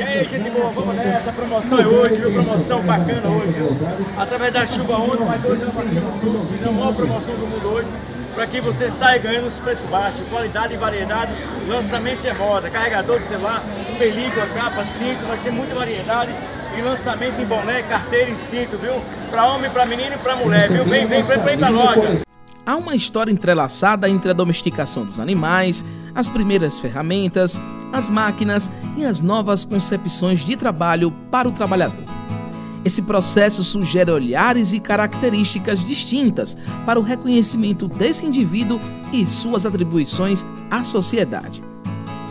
E aí, gente boa, vamos nessa, promoção é hoje, viu? Promoção bacana hoje, viu? Através da chuva ontem, mas hoje nós baixamos tudo, fizemos a maior promoção do mundo hoje, para que você saia ganhando os preços baixos, qualidade e variedade, lançamento é moda, carregador de celular, película, capa, cinto, vai ter muita variedade. E lançamento em boné, carteira e cinto, viu? Para homem, para menino e para mulher, viu? Vem pra loja. Há uma história entrelaçada entre a domesticação dos animais, as primeiras ferramentas, as máquinas e as novas concepções de trabalho para o trabalhador. Esse processo sugere olhares e características distintas para o reconhecimento desse indivíduo e suas atribuições à sociedade.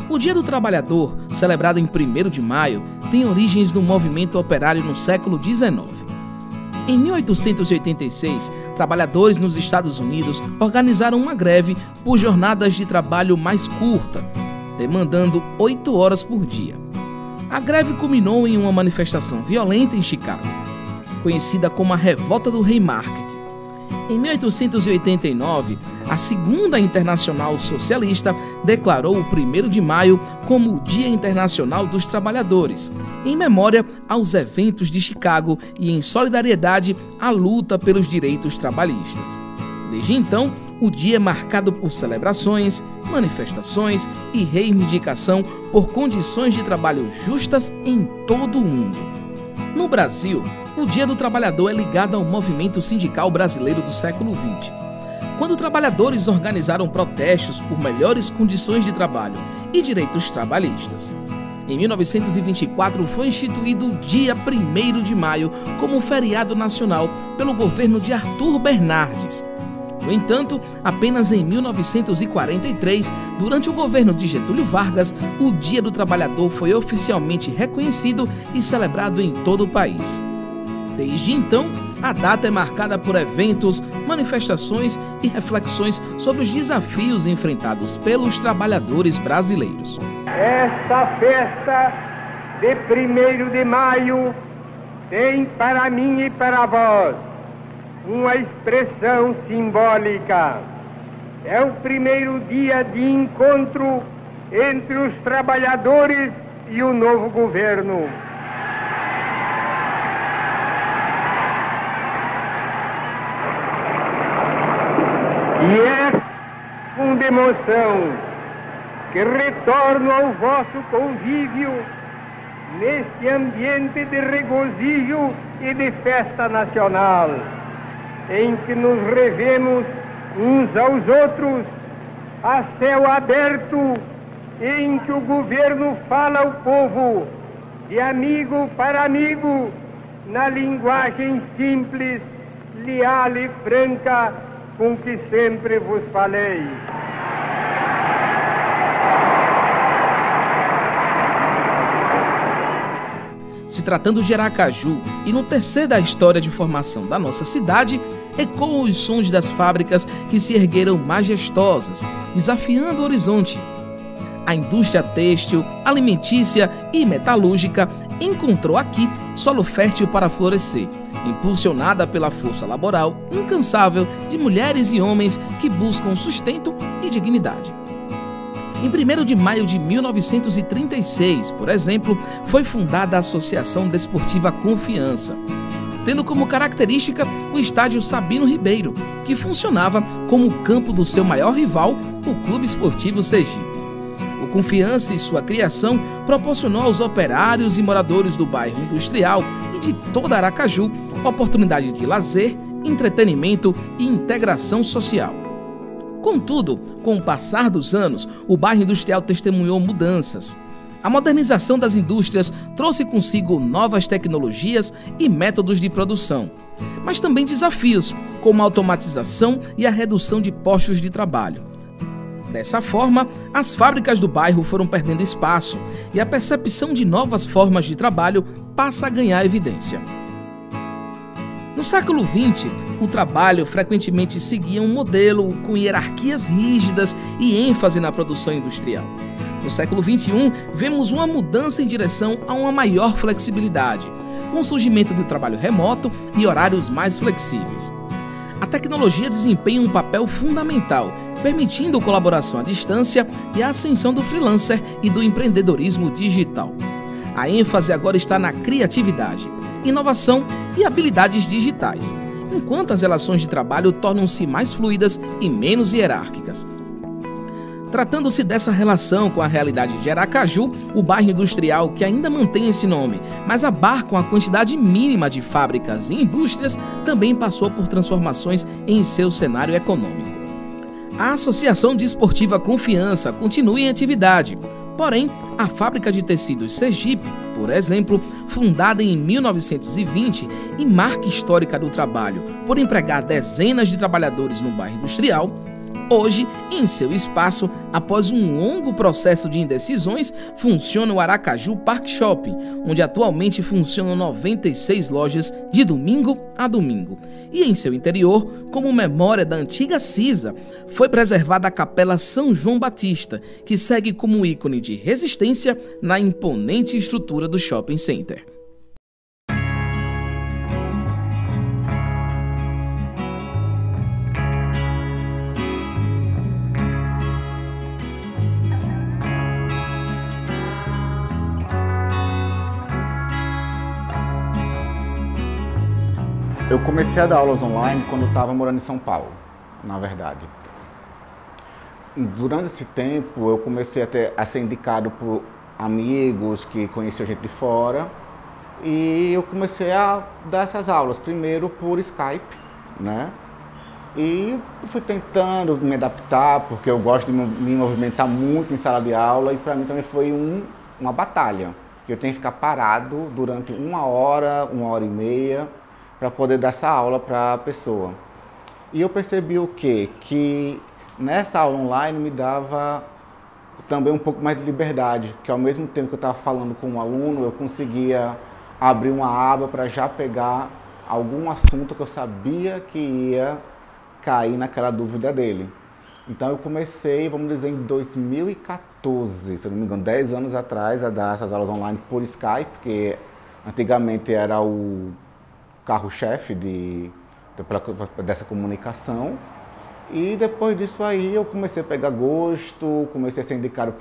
O Dia do Trabalhador, celebrado em 1º de maio, tem origens no movimento operário no século XIX. Em 1886, trabalhadores nos Estados Unidos organizaram uma greve por jornadas de trabalho mais curta, demandando 8 horas por dia. A greve culminou em uma manifestação violenta em Chicago, conhecida como a Revolta do Haymarket. Em 1889, a Segunda Internacional Socialista declarou o 1º de maio como o Dia Internacional dos Trabalhadores, em memória aos eventos de Chicago e em solidariedade à luta pelos direitos trabalhistas. Desde então, o dia é marcado por celebrações, manifestações e reivindicação por condições de trabalho justas em todo o mundo. No Brasil, o Dia do Trabalhador é ligado ao movimento sindical brasileiro do século XX, quando trabalhadores organizaram protestos por melhores condições de trabalho e direitos trabalhistas. Em 1924 foi instituído o dia 1º de maio como feriado nacional pelo governo de Arthur Bernardes. No entanto, apenas em 1943, durante o governo de Getúlio Vargas, o Dia do Trabalhador foi oficialmente reconhecido e celebrado em todo o país. Desde então, a data é marcada por eventos, manifestações e reflexões sobre os desafios enfrentados pelos trabalhadores brasileiros. Esta festa de 1º de maio tem para mim e para vós uma expressão simbólica. É o primeiro dia de encontro entre os trabalhadores e o novo governo. E é com emoção que retorno ao vosso convívio neste ambiente de regozijo e de festa nacional, em que nos revemos uns aos outros a céu aberto, em que o governo fala ao povo de amigo para amigo, na linguagem simples, leal e franca com que sempre vos falei. Se tratando de Aracaju, e no tecer da história de formação da nossa cidade, ecoam os sons das fábricas que se ergueram majestosas, desafiando o horizonte. A indústria têxtil, alimentícia e metalúrgica encontrou aqui solo fértil para florescer, impulsionada pela força laboral incansável de mulheres e homens que buscam sustento e dignidade. Em 1º de maio de 1936, por exemplo, foi fundada a Associação Desportiva Confiança, tendo como característica o estádio Sabino Ribeiro, que funcionava como o campo do seu maior rival, o Clube Esportivo Sergipe. O Confiança e sua criação proporcionou aos operários e moradores do bairro industrial e de toda Aracaju oportunidade de lazer, entretenimento e integração social. Contudo, com o passar dos anos, o bairro industrial testemunhou mudanças. A modernização das indústrias trouxe consigo novas tecnologias e métodos de produção, mas também desafios, como a automatização e a redução de postos de trabalho. Dessa forma, as fábricas do bairro foram perdendo espaço e a percepção de novas formas de trabalho passa a ganhar evidência. No século XX, o trabalho frequentemente seguia um modelo com hierarquias rígidas e ênfase na produção industrial. No século XXI, vemos uma mudança em direção a uma maior flexibilidade, com o surgimento do trabalho remoto e horários mais flexíveis. A tecnologia desempenha um papel fundamental, permitindo colaboração à distância e a ascensão do freelancer e do empreendedorismo digital. A ênfase agora está na criatividade, inovação e habilidades digitais, enquanto as relações de trabalho tornam-se mais fluidas e menos hierárquicas. Tratando-se dessa relação com a realidade de Aracaju, o bairro industrial, que ainda mantém esse nome, mas abarca uma quantidade mínima de fábricas e indústrias, também passou por transformações em seu cenário econômico. A Associação Desportiva Confiança continua em atividade, porém, a Fábrica de Tecidos Sergipe, por exemplo, fundada em 1920 e marca histórica do trabalho por empregar dezenas de trabalhadores no bairro industrial, hoje, em seu espaço, após um longo processo de indecisões, funciona o Aracaju Park Shopping, onde atualmente funcionam 96 lojas de domingo a domingo. E em seu interior, como memória da antiga CISA, foi preservada a Capela São João Batista, que segue como um ícone de resistência na imponente estrutura do shopping center. Eu comecei a dar aulas online quando eu estava morando em São Paulo, na verdade. Durante esse tempo, eu comecei a ser indicado por amigos que conheciam gente de fora e eu comecei a dar essas aulas, primeiro por Skype, né? E fui tentando me adaptar, porque eu gosto de me movimentar muito em sala de aula e para mim também foi uma batalha, que eu tenho que ficar parado durante uma hora e meia, para poder dar essa aula para a pessoa. E eu percebi o quê? Que nessa aula online me dava também um pouco mais de liberdade, que ao mesmo tempo que eu estava falando com um aluno, eu conseguia abrir uma aba para já pegar algum assunto que eu sabia que ia cair naquela dúvida dele. Então eu comecei, vamos dizer, em 2014, se eu não me engano, 10 anos atrás, a dar essas aulas online por Skype, porque antigamente era o carro-chefe dessa comunicação. E depois disso aí eu comecei a pegar gosto, comecei a ser indicado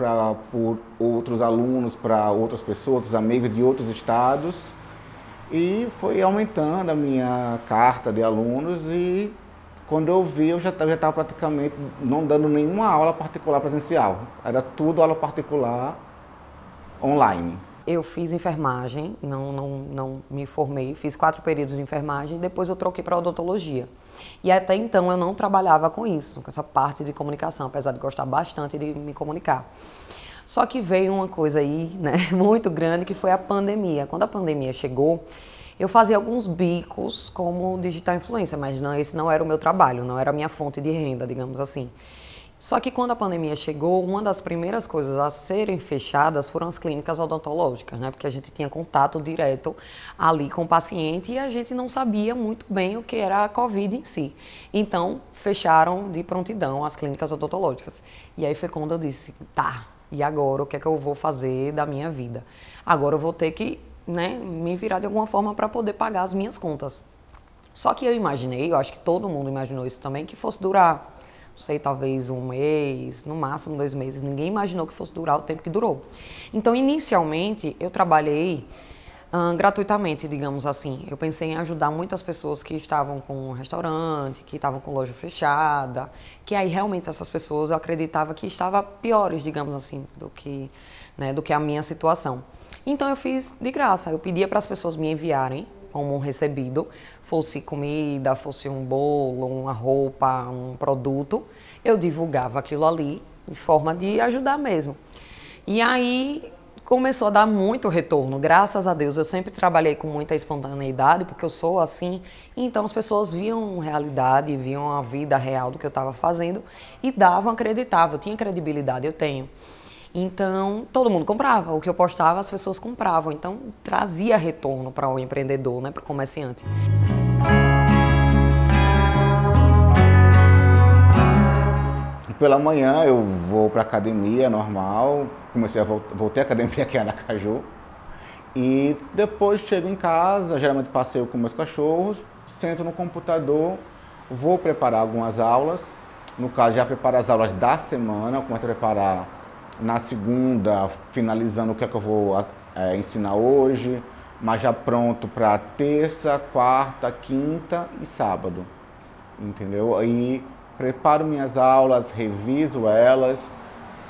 por outros alunos, para outras pessoas, outros amigos de outros estados. E foi aumentando a minha carta de alunos e quando eu vi eu já estava praticamente não dando nenhuma aula particular presencial. Era tudo aula particular online. Eu fiz enfermagem, não me formei, fiz 4 períodos de enfermagem, depois eu troquei para odontologia. E até então eu não trabalhava com isso, com essa parte de comunicação, apesar de gostar bastante de me comunicar. Só que veio uma coisa aí, né, muito grande, que foi a pandemia. Quando a pandemia chegou, eu fazia alguns bicos como digital influencer, mas esse não era o meu trabalho, não era a minha fonte de renda, digamos assim. Só que quando a pandemia chegou, uma das primeiras coisas a serem fechadas foram as clínicas odontológicas, né? Porque a gente tinha contato direto ali com o paciente e a gente não sabia muito bem o que era a Covid em si. Então, fecharam de prontidão as clínicas odontológicas. E aí foi quando eu disse, tá, e agora o que é que eu vou fazer da minha vida? Agora eu vou ter que, né, me virar de alguma forma para poder pagar as minhas contas. Só que eu imaginei, eu acho que todo mundo imaginou isso também, que fosse durar, não sei, talvez um mês, no máximo 2 meses. Ninguém imaginou que fosse durar o tempo que durou. Então, inicialmente, eu trabalhei gratuitamente, digamos assim. Eu pensei em ajudar muitas pessoas que estavam com restaurante, que estavam com loja fechada, que aí realmente essas pessoas eu acreditava que estavam piores, digamos assim, do que a minha situação. Então, eu fiz de graça. Eu pedia para as pessoas me enviarem como um recebido, fosse comida, fosse um bolo, uma roupa, um produto, eu divulgava aquilo ali de forma de ajudar mesmo. E aí começou a dar muito retorno, graças a Deus. Eu sempre trabalhei com muita espontaneidade, porque eu sou assim, então as pessoas viam realidade, viam a vida real do que eu estava fazendo e acreditavam, eu tinha credibilidade, eu tenho. Então, todo mundo comprava. O que eu postava, as pessoas compravam. Então, trazia retorno para o empreendedor, né, para o comerciante. Pela manhã eu vou para a academia normal, voltei à academia aqui em Aracaju. E depois chego em casa, geralmente passeio com meus cachorros, sento no computador, vou preparar algumas aulas. No caso, já preparo as aulas da semana, começo a preparar na segunda, finalizando o que é que eu vou ensinar hoje, mas já pronto para terça, quarta, quinta e sábado, entendeu? Aí preparo minhas aulas, reviso elas,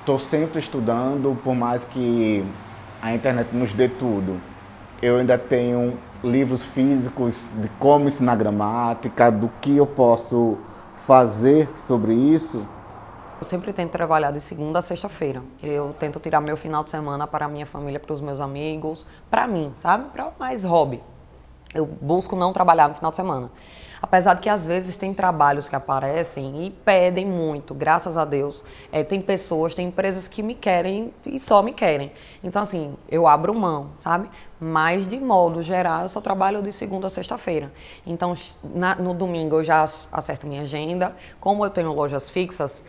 estou sempre estudando, por mais que a internet nos dê tudo. Eu ainda tenho livros físicos de como ensinar gramática, do que eu posso fazer sobre isso. Eu sempre tento trabalhar de segunda a sexta-feira. Eu tento tirar meu final de semana para a minha família, para os meus amigos, para mim, sabe? Para mais hobby. Eu busco não trabalhar no final de semana. Apesar de que às vezes tem trabalhos que aparecem e pedem muito, graças a Deus. Tem pessoas, tem empresas que me querem e só me querem. Então assim, eu abro mão, sabe? Mas de modo geral eu só trabalho de segunda a sexta-feira. Então no domingo eu já acerto minha agenda. Como eu tenho lojas fixas,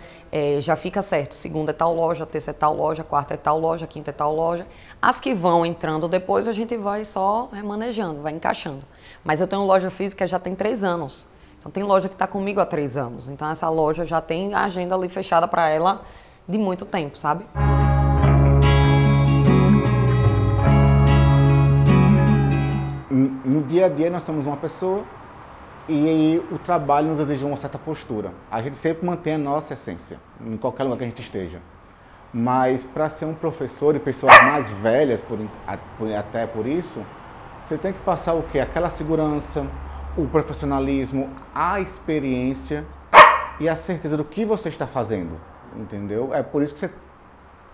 já fica certo. Segunda é tal loja, terça é tal loja, quarta é tal loja, quinta é tal loja. As que vão entrando depois a gente vai só remanejando, vai encaixando. Mas eu tenho loja física já tem 3 anos. Então tem loja que está comigo há 3 anos. Então essa loja já tem a agenda ali fechada para ela de muito tempo, sabe? No dia a dia nós somos uma pessoa e o trabalho nos exige uma certa postura. A gente sempre mantém a nossa essência, em qualquer lugar que a gente esteja. Mas para ser um professor e pessoas mais velhas, até por isso, você tem que passar o quê? Aquela segurança, o profissionalismo, a experiência e a certeza do que você está fazendo, entendeu? É por isso que você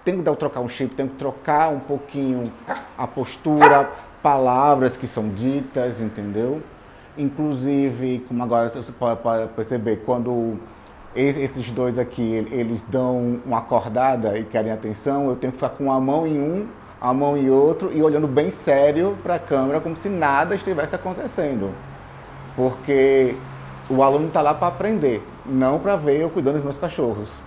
tem que trocar um chip, tem que trocar um pouquinho a postura, palavras que são ditas, entendeu? Inclusive, como agora você pode perceber, quando esses dois aqui, eles dão uma acordada e querem atenção, eu tenho que ficar com a mão em um, a mão em outro e olhando bem sério para a câmera, como se nada estivesse acontecendo. Porque o aluno está lá para aprender, não para ver eu cuidando dos meus cachorros.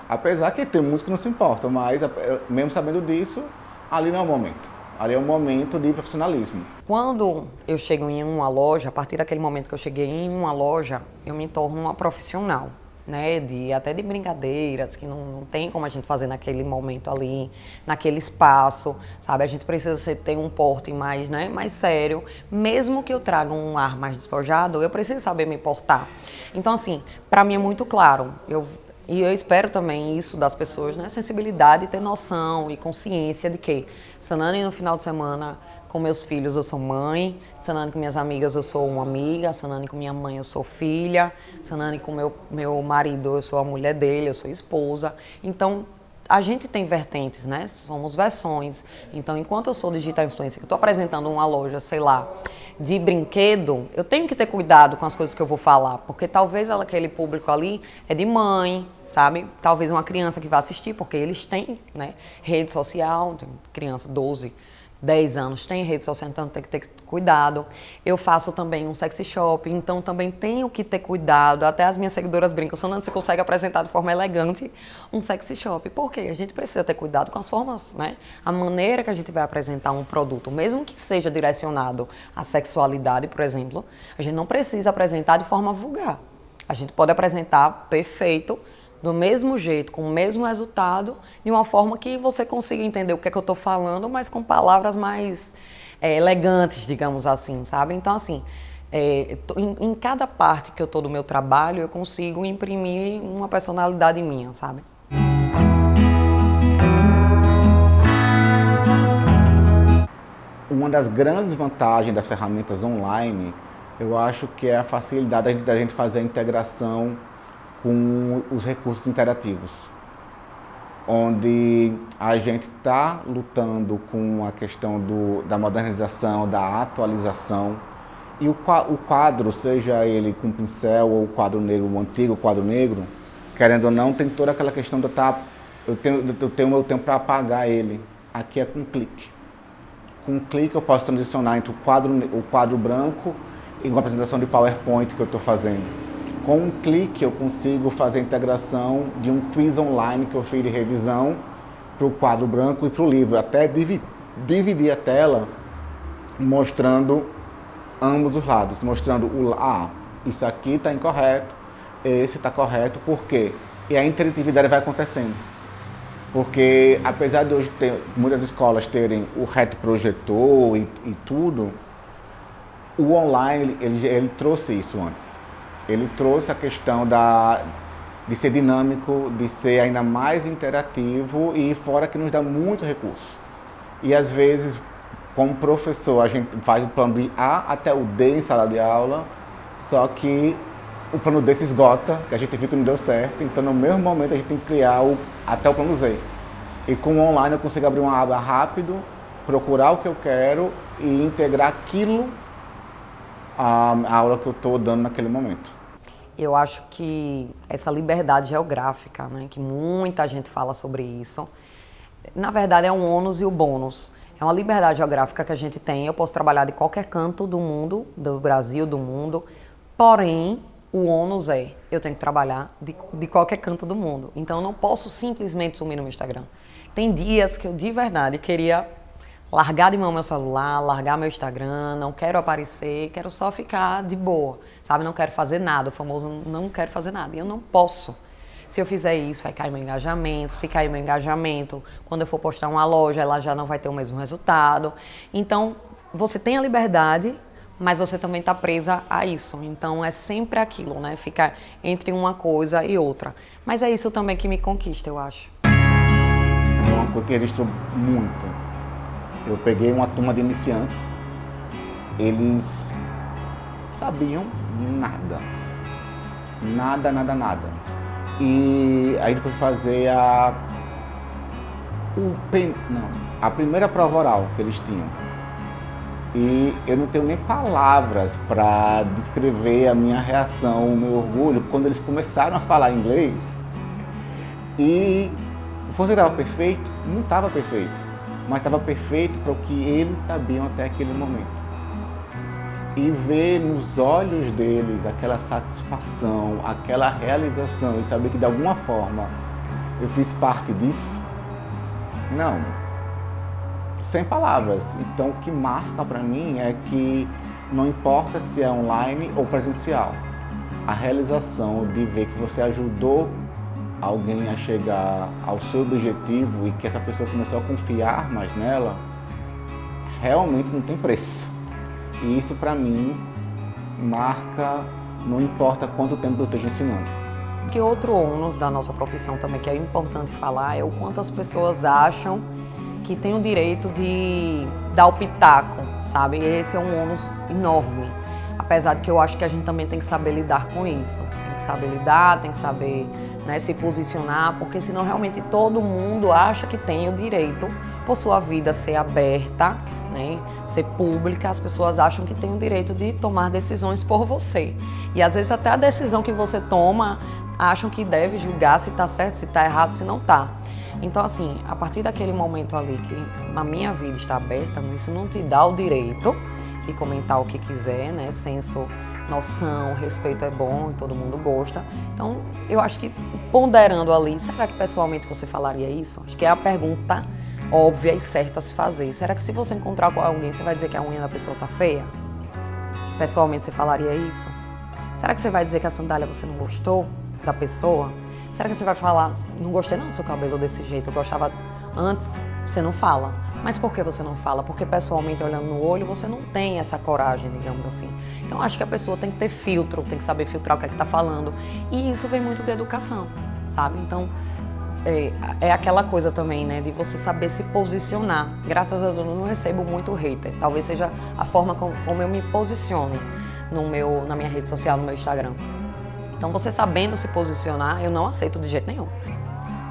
Apesar que tem muitos que não se importam, mas mesmo sabendo disso, ali não é o momento. Ali é um momento de profissionalismo. Quando eu chego em uma loja, a partir daquele momento que eu cheguei em uma loja, eu me torno uma profissional. Né, até de brincadeiras que não tem como a gente fazer naquele momento ali, naquele espaço, sabe? A gente precisa ter um porte mais, né, mais sério. Mesmo que eu traga um ar mais despojado, eu preciso saber me portar. Então, assim, para mim é muito claro. E eu espero também isso das pessoas, né? Sensibilidade, ter noção e consciência de que Sanane no final de semana com meus filhos eu sou mãe, Sanane com minhas amigas eu sou uma amiga, Sanane com minha mãe eu sou filha, Sanane com meu marido eu sou a mulher dele, eu sou esposa. Então a gente tem vertentes, né? Somos versões. Então enquanto eu sou digital influencer, que estou apresentando uma loja, sei lá, de brinquedo, eu tenho que ter cuidado com as coisas que eu vou falar, porque talvez aquele público ali é de mãe, sabe? Talvez uma criança que vai assistir, porque eles têm, né, rede social, tem criança 12, 10 anos tem rede social, então tem que ter cuidado. Eu faço também um sexy shop, então também tenho que ter cuidado. Até as minhas seguidoras brincam, Sanane, você consegue apresentar de forma elegante um sexy shop. Por quê? A gente precisa ter cuidado com as formas, né? A maneira que a gente vai apresentar um produto, mesmo que seja direcionado à sexualidade, por exemplo, a gente não precisa apresentar de forma vulgar. A gente pode apresentar perfeito, do mesmo jeito, com o mesmo resultado, de uma forma que você consiga entender o que é que eu estou falando, mas com palavras mais elegantes, digamos assim, sabe? Então, assim, em cada parte que eu estou do meu trabalho, eu consigo imprimir uma personalidade minha, sabe? Uma das grandes vantagens das ferramentas online, eu acho que é a facilidade da gente fazer a integração com os recursos interativos, onde a gente está lutando com a questão da modernização, da atualização, e o quadro, seja ele com pincel ou o quadro negro, o antigo quadro negro, querendo ou não, tem toda aquela questão de eu tenho meu tempo para apagar ele. Aqui é com um clique. Com um clique eu posso transicionar entre o quadro branco e uma apresentação de PowerPoint que eu estou fazendo. Com um clique eu consigo fazer a integração de um quiz online que eu fiz de revisão para o quadro branco e para o livro. Até dividir a tela mostrando ambos os lados, mostrando isso aqui está incorreto, esse está correto, por quê? E a interatividade vai acontecendo. Porque apesar de hoje ter muitas escolas terem o retroprojetor e tudo, o online ele trouxe isso antes. Ele trouxe a questão de ser dinâmico, de ser ainda mais interativo e fora que nos dá muito recurso. E às vezes, como professor, a gente faz o plano de A até o D em sala de aula, só que o plano D se esgota, que a gente viu que não deu certo, então no mesmo momento a gente tem que criar até o plano Z. E com o online eu consigo abrir uma aba rápido, procurar o que eu quero e integrar aquilo à aula que eu estou dando naquele momento. Eu acho que essa liberdade geográfica, né, que muita gente fala sobre isso, na verdade é um ônus e o bônus. É uma liberdade geográfica que a gente tem, eu posso trabalhar de qualquer canto do mundo, do Brasil, do mundo, porém, o ônus eu tenho que trabalhar de qualquer canto do mundo. Então, eu não posso simplesmente sumir no meu Instagram. Tem dias que eu, de verdade, queria largar de mão meu celular, largar meu Instagram, não quero aparecer, quero só ficar de boa, sabe? Não quero fazer nada, o famoso não quero fazer nada. E eu não posso. Se eu fizer isso, vai cair meu engajamento. Se cair meu engajamento, quando eu for postar uma loja, ela já não vai ter o mesmo resultado. Então, você tem a liberdade, mas você também está presa a isso. Então, é sempre aquilo, né? Ficar entre uma coisa e outra. Mas é isso também que me conquista, eu acho. É uma coisa que registrou muito. Eu peguei uma turma de iniciantes. Eles sabiam nada. Nada. E aí a gente foi fazer a primeira prova oral que eles tinham. E eu não tenho nem palavras para descrever a minha reação, o meu orgulho, quando eles começaram a falar inglês. E você estava perfeito? Não estava perfeito, mas estava perfeito para o que eles sabiam até aquele momento. E ver nos olhos deles aquela satisfação, aquela realização e saber que de alguma forma eu fiz parte disso, não. Sem palavras. Então o que marca para mim é que não importa se é online ou presencial, a realização de ver que você ajudou alguém a chegar ao seu objetivo e que essa pessoa começou a confiar mais nela, realmente não tem preço. E isso para mim marca, não importa quanto tempo eu esteja ensinando. Que outro ônus da nossa profissão também que é importante falar é o quanto as pessoas acham que tem o direito de dar o pitaco, sabe? Esse é um ônus enorme. Apesar de que eu acho que a gente também tem que saber lidar com isso. Tem que saber lidar, tem que saber, né, se posicionar, porque senão realmente todo mundo acha que tem o direito, por sua vida ser aberta, né, ser pública, as pessoas acham que tem o direito de tomar decisões por você. E às vezes até a decisão que você toma, acham que deve julgar se está certo, se está errado, se não está. Então, assim, a partir daquele momento ali que a minha vida está aberta, isso não te dá o direito de comentar o que quiser, né? Senso, noção, respeito é bom e todo mundo gosta. Então, eu acho que ponderando ali, será que pessoalmente você falaria isso? Acho que é a pergunta óbvia e certa a se fazer. Será que se você encontrar com alguém, você vai dizer que a unha da pessoa tá feia? Pessoalmente você falaria isso? Será que você vai dizer que a sandália você não gostou da pessoa? Será que você vai falar, não gostei não do seu cabelo desse jeito, eu gostava antes? Você não fala. Mas por que você não fala? Porque pessoalmente, olhando no olho, você não tem essa coragem, digamos assim. Então, acho que a pessoa tem que ter filtro, tem que saber filtrar o que é que tá falando. E isso vem muito de educação, sabe? Então, é aquela coisa também, né, de você saber se posicionar. Graças a Deus, eu não recebo muito hater. Talvez seja a forma como eu me posiciono na minha rede social, no meu Instagram. Então, você sabendo se posicionar, eu não aceito de jeito nenhum.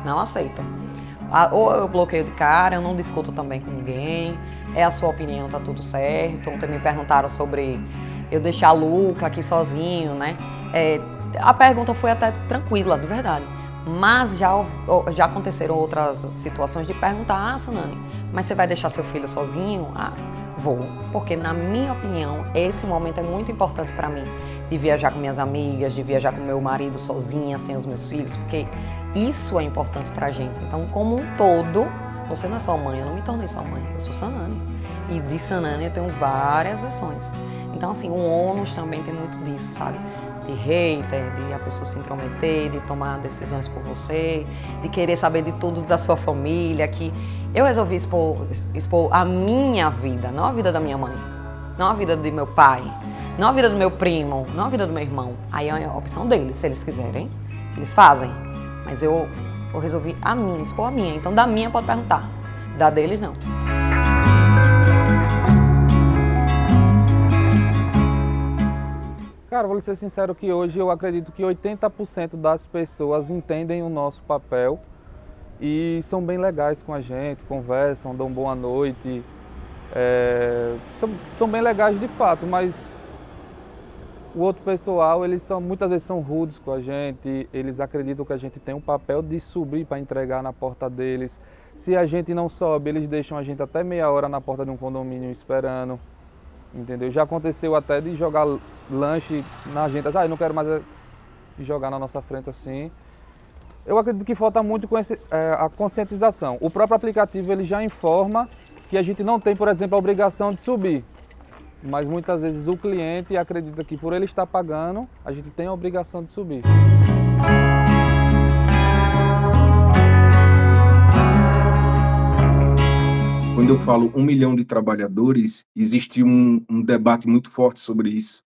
Não aceito. Ou eu bloqueio de cara, eu não discuto também com ninguém. É a sua opinião, tá tudo certo. Ontem me perguntaram sobre eu deixar a Luca aqui sozinho, né? A pergunta foi até tranquila, de verdade. Mas já aconteceram outras situações de perguntar, Sanani, mas você vai deixar seu filho sozinho? Vou. Porque, na minha opinião, esse momento é muito importante para mim. De viajar com minhas amigas, de viajar com meu marido sozinha, sem os meus filhos, porque isso é importante pra gente. Então, como um todo, você não é só mãe, eu não me tornei só mãe, eu sou Sanani. E de Sanani eu tenho várias versões. Então, assim, o ônus também tem muito disso, sabe? de hater, de a pessoa se intrometer, de tomar decisões por você, de querer saber de tudo da sua família, que eu resolvi expor a minha vida, não a vida da minha mãe, não a vida do meu pai, não a vida do meu primo, não a vida do meu irmão. Aí é a opção deles, se eles quiserem, eles fazem. Mas eu resolvi a minha, expor a minha. Então da minha pode perguntar, da deles não. Cara, vou ser sincero que hoje eu acredito que 80% das pessoas entendem o nosso papel e são bem legais com a gente, conversam, dão boa noite. São bem legais de fato, mas o outro pessoal, muitas vezes são rudes com a gente, eles acreditam que a gente tem um papel de subir para entregar na porta deles. Se a gente não sobe, eles deixam a gente até meia hora na porta de um condomínio esperando. Entendeu? Já aconteceu até de jogar lanche na gente, eu não quero mais jogar na nossa frente assim. Eu acredito que falta muito a conscientização. O próprio aplicativo ele já informa que a gente não tem, por exemplo, a obrigação de subir. Mas muitas vezes o cliente acredita que por ele estar pagando, a gente tem a obrigação de subir. Quando eu falo 1 milhão de trabalhadores, existe um debate muito forte sobre isso,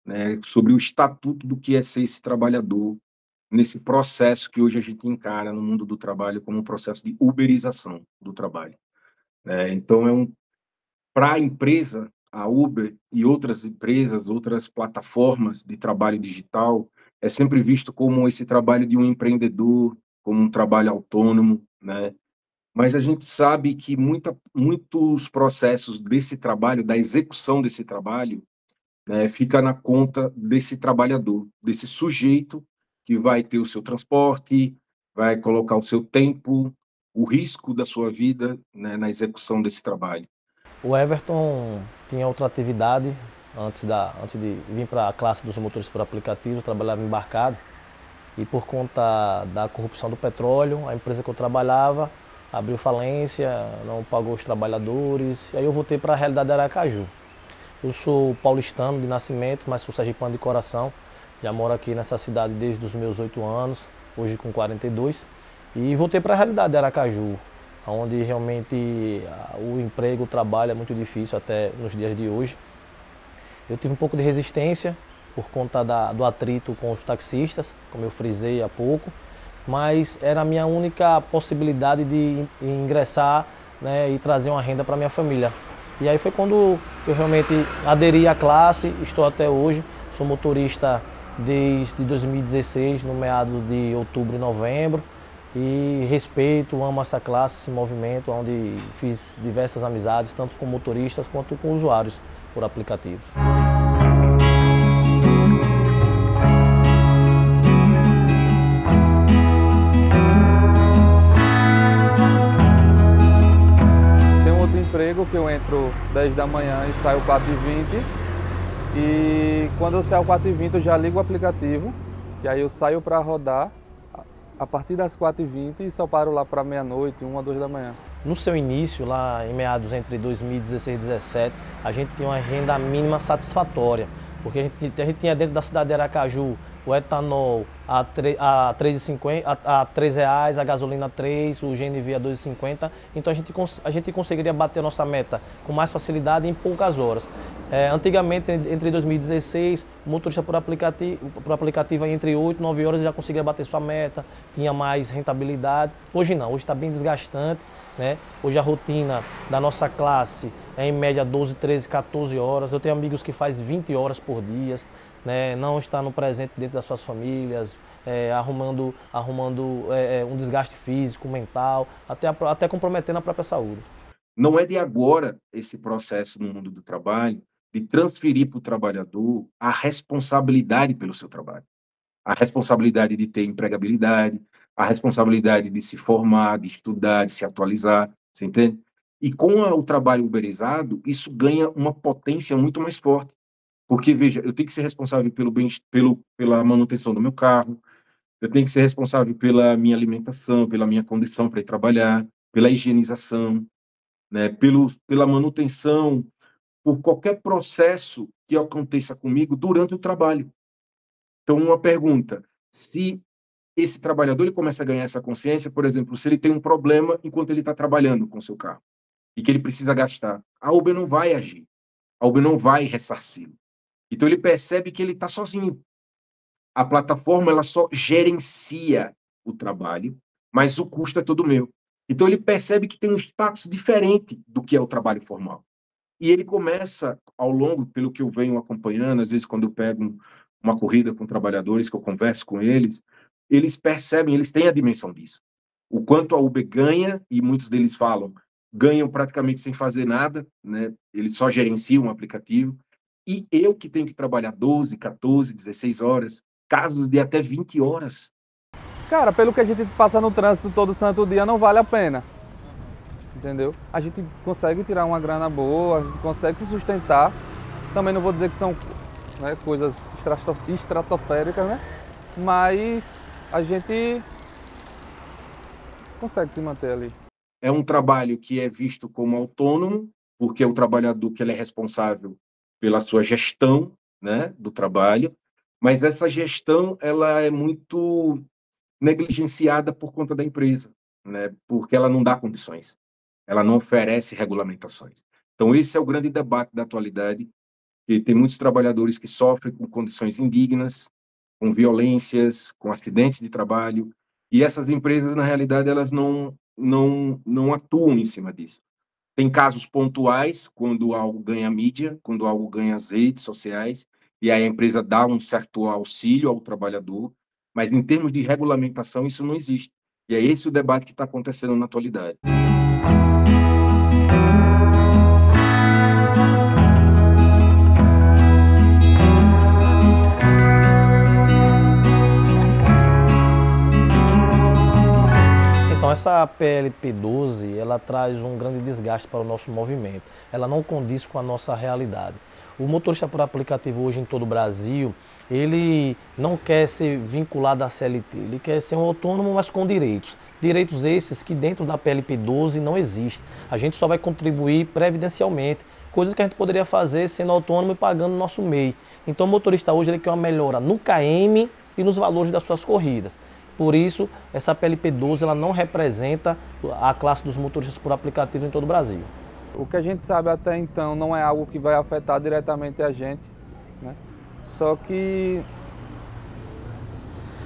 né? Sobre o estatuto do que é ser esse trabalhador, nesse processo que hoje a gente encara no mundo do trabalho como um processo de uberização do trabalho, né? Então, para a empresa, a Uber e outras empresas, outras plataformas de trabalho digital, é sempre visto como esse trabalho de um empreendedor, como um trabalho autônomo, né? Mas a gente sabe que muitos processos desse trabalho, da execução desse trabalho, né, fica na conta desse trabalhador, desse sujeito que vai ter o seu transporte, vai colocar o seu tempo, o risco da sua vida, né, na execução desse trabalho. O Everton tinha outra atividade antes de vir para a classe dos motores por aplicativo, trabalhava embarcado e por conta da corrupção do petróleo, a empresa que eu trabalhava abriu falência, não pagou os trabalhadores, e aí eu voltei para a realidade de Aracaju. Eu sou paulistano de nascimento, mas sou sergipano de coração, já moro aqui nessa cidade desde os meus 8 anos, hoje com 42, e voltei para a realidade de Aracaju, onde realmente o emprego, o trabalho é muito difícil até nos dias de hoje. Eu tive um pouco de resistência por conta do atrito com os taxistas, como eu frisei há pouco, mas era a minha única possibilidade de ingressar, né, e trazer uma renda para minha família. E aí foi quando eu realmente aderi à classe, estou até hoje, sou motorista desde 2016, no meados de outubro e novembro, e respeito, amo essa classe, esse movimento, onde fiz diversas amizades, tanto com motoristas quanto com usuários por aplicativos. Emprego que eu entro 10 da manhã e saio 4h20 e quando eu saio 4h20 eu já ligo o aplicativo e aí eu saio para rodar a partir das 4h20 e só paro lá para meia-noite, 1 a 2 da manhã. No seu início, lá em meados entre 2016 e 2017, a gente tinha uma renda mínima satisfatória, porque a gente tinha dentro da cidade de Aracaju o etanol a R$3,50, a gasolina a 3, o GNV a 2,50. Então a gente conseguiria bater a nossa meta com mais facilidade em poucas horas. Antigamente, entre 2016, o motorista por aplicativo entre 8 e 9 horas já conseguia bater sua meta, tinha mais rentabilidade. Hoje não, hoje está bem desgastante, né? Hoje a rotina da nossa classe é em média 12, 13, 14 horas. Eu tenho amigos que fazem 20 horas por dia, né? Não está no presente dentro das suas famílias, arrumando um desgaste físico, mental, até comprometendo a própria saúde. Não é de agora esse processo no mundo do trabalho de transferir para o trabalhador a responsabilidade pelo seu trabalho, a responsabilidade de ter empregabilidade, a responsabilidade de se formar, de estudar, de se atualizar, você entende? E com o trabalho uberizado, isso ganha uma potência muito mais forte. Porque, veja, eu tenho que ser responsável pela manutenção do meu carro, eu tenho que ser responsável pela minha alimentação, pela minha condição para ir trabalhar, pela higienização, né, pela manutenção, por qualquer processo que aconteça comigo durante o trabalho. Então, uma pergunta, se esse trabalhador ele começa a ganhar essa consciência, por exemplo, se ele tem um problema enquanto ele está trabalhando com o seu carro e que ele precisa gastar, a Uber não vai agir, a Uber não vai ressarci-lo. Então, ele percebe que ele está sozinho. A plataforma ela só gerencia o trabalho, mas o custo é todo meu. Então, ele percebe que tem um status diferente do que é o trabalho formal. E ele começa, ao longo, pelo que eu venho acompanhando, às vezes quando eu pego uma corrida com trabalhadores, que eu converso com eles percebem, eles têm a dimensão disso. O quanto a Uber ganha, e muitos deles falam, ganham praticamente sem fazer nada, né? Eles só gerenciam o aplicativo. E eu que tenho que trabalhar 12, 14, 16 horas, casos de até 20 horas. Cara, pelo que a gente passa no trânsito todo santo dia, não vale a pena. Entendeu? A gente consegue tirar uma grana boa, a gente consegue se sustentar. Também não vou dizer que são, né, coisas estratosféricas, né? Mas a gente consegue se manter ali. É um trabalho que é visto como autônomo, porque é o trabalhador que ele é responsável pela sua gestão, né, do trabalho, mas essa gestão ela é muito negligenciada por conta da empresa, né, porque ela não dá condições, ela não oferece regulamentações. Então esse é o grande debate da atualidade, que tem muitos trabalhadores que sofrem com condições indignas, com violências, com acidentes de trabalho, e essas empresas, na realidade, elas não atuam em cima disso. Tem casos pontuais, quando algo ganha mídia, quando algo ganha as redes sociais, e aí a empresa dá um certo auxílio ao trabalhador, mas em termos de regulamentação isso não existe. E é esse o debate que está acontecendo na atualidade. Então essa PLP 12, ela traz um grande desgaste para o nosso movimento. Ela não condiz com a nossa realidade. O motorista por aplicativo hoje em todo o Brasil, ele não quer ser vinculado à CLT, ele quer ser um autônomo, mas com direitos. Direitos esses que dentro da PLP 12 não existem. A gente só vai contribuir previdencialmente, coisas que a gente poderia fazer sendo autônomo e pagando o nosso MEI. Então o motorista hoje ele quer uma melhora no KM e nos valores das suas corridas. Por isso, essa PLP 12 ela não representa a classe dos motoristas por aplicativo em todo o Brasil. O que a gente sabe até então não é algo que vai afetar diretamente a gente, né? Só que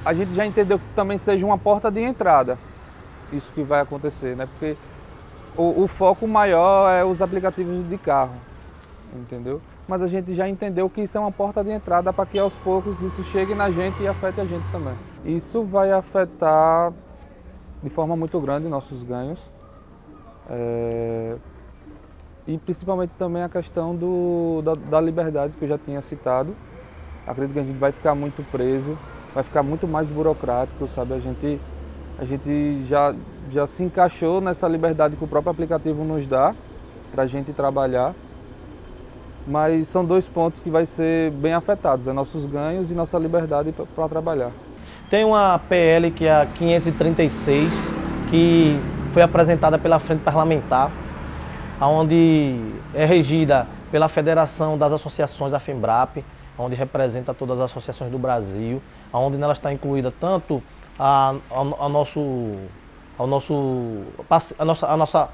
a gente já entendeu que também seja uma porta de entrada, isso que vai acontecer, né? Porque o foco maior é os aplicativos de carro, entendeu? Mas a gente já entendeu que isso é uma porta de entrada para que aos poucos isso chegue na gente e afete a gente também. Isso vai afetar de forma muito grande nossos ganhos. E principalmente também a questão da liberdade que eu já tinha citado. Acredito que a gente vai ficar muito preso, vai ficar muito mais burocrático, sabe? A gente já se encaixou nessa liberdade que o próprio aplicativo nos dá para a gente trabalhar. Mas são dois pontos que vai ser bem afetados, nossos ganhos e nossa liberdade para trabalhar. Tem uma PL que é a 536, que foi apresentada pela Frente Parlamentar, onde é regida pela Federação das Associações, a FEMBRAP, onde representa todas as associações do Brasil, onde nela está incluída tanto a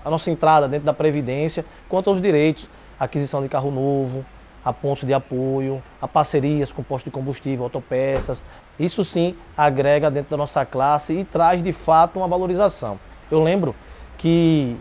nossa entrada dentro da Previdência, quanto aos direitos, aquisição de carro novo, a pontos de apoio, a parcerias com postos de combustível, autopeças. Isso sim agrega dentro da nossa classe e traz de fato uma valorização. Eu lembro que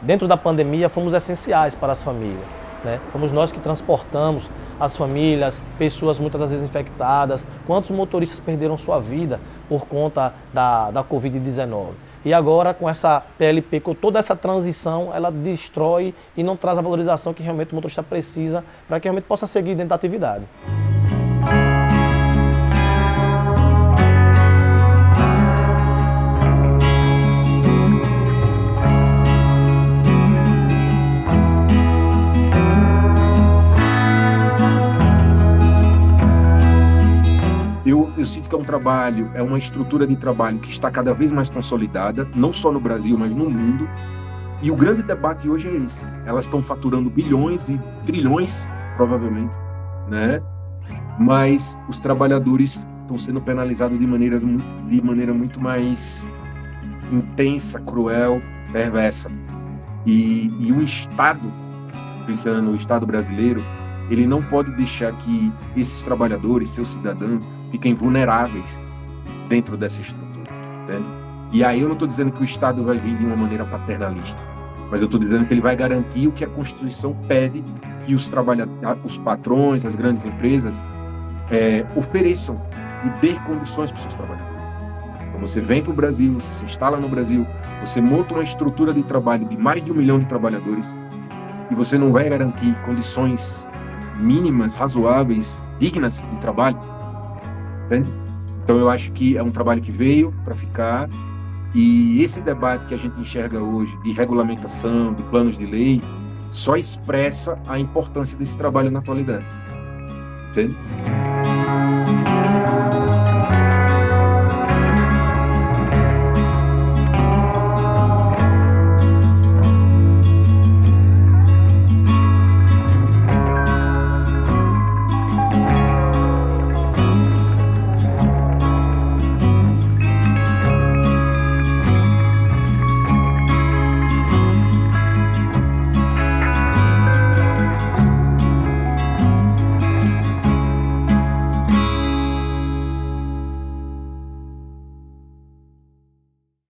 dentro da pandemia fomos essenciais para as famílias, né? Fomos nós que transportamos as famílias, pessoas muitas das vezes infectadas. Quantos motoristas perderam sua vida por conta da Covid-19? E agora com essa PLP, com toda essa transição, ela destrói e não traz a valorização que realmente o motorista precisa para que realmente possa seguir dentro da atividade. Eu sinto que é um trabalho, é uma estrutura de trabalho que está cada vez mais consolidada, não só no Brasil, mas no mundo. E o grande debate hoje é esse. Elas estão faturando bilhões e trilhões, provavelmente, né? mas os trabalhadores estão sendo penalizados de maneira muito mais intensa, cruel, perversa. E o Estado, pensando no Estado brasileiro, ele não pode deixar que esses trabalhadores, seus cidadãos, fiquem vulneráveis dentro dessa estrutura, entende? E aí eu não estou dizendo que o Estado vai vir de uma maneira paternalista, mas eu estou dizendo que ele vai garantir o que a Constituição pede que os patrões, as grandes empresas ofereçam e dê condições para os seus trabalhadores. Então você vem para o Brasil, você se instala no Brasil, você monta uma estrutura de trabalho de mais de 1 milhão de trabalhadores e você não vai garantir condições mínimas, razoáveis, dignas de trabalho, entende? Então eu acho que é um trabalho que veio para ficar, e esse debate que a gente enxerga hoje de regulamentação, de planos de lei, só expressa a importância desse trabalho na atualidade, entende?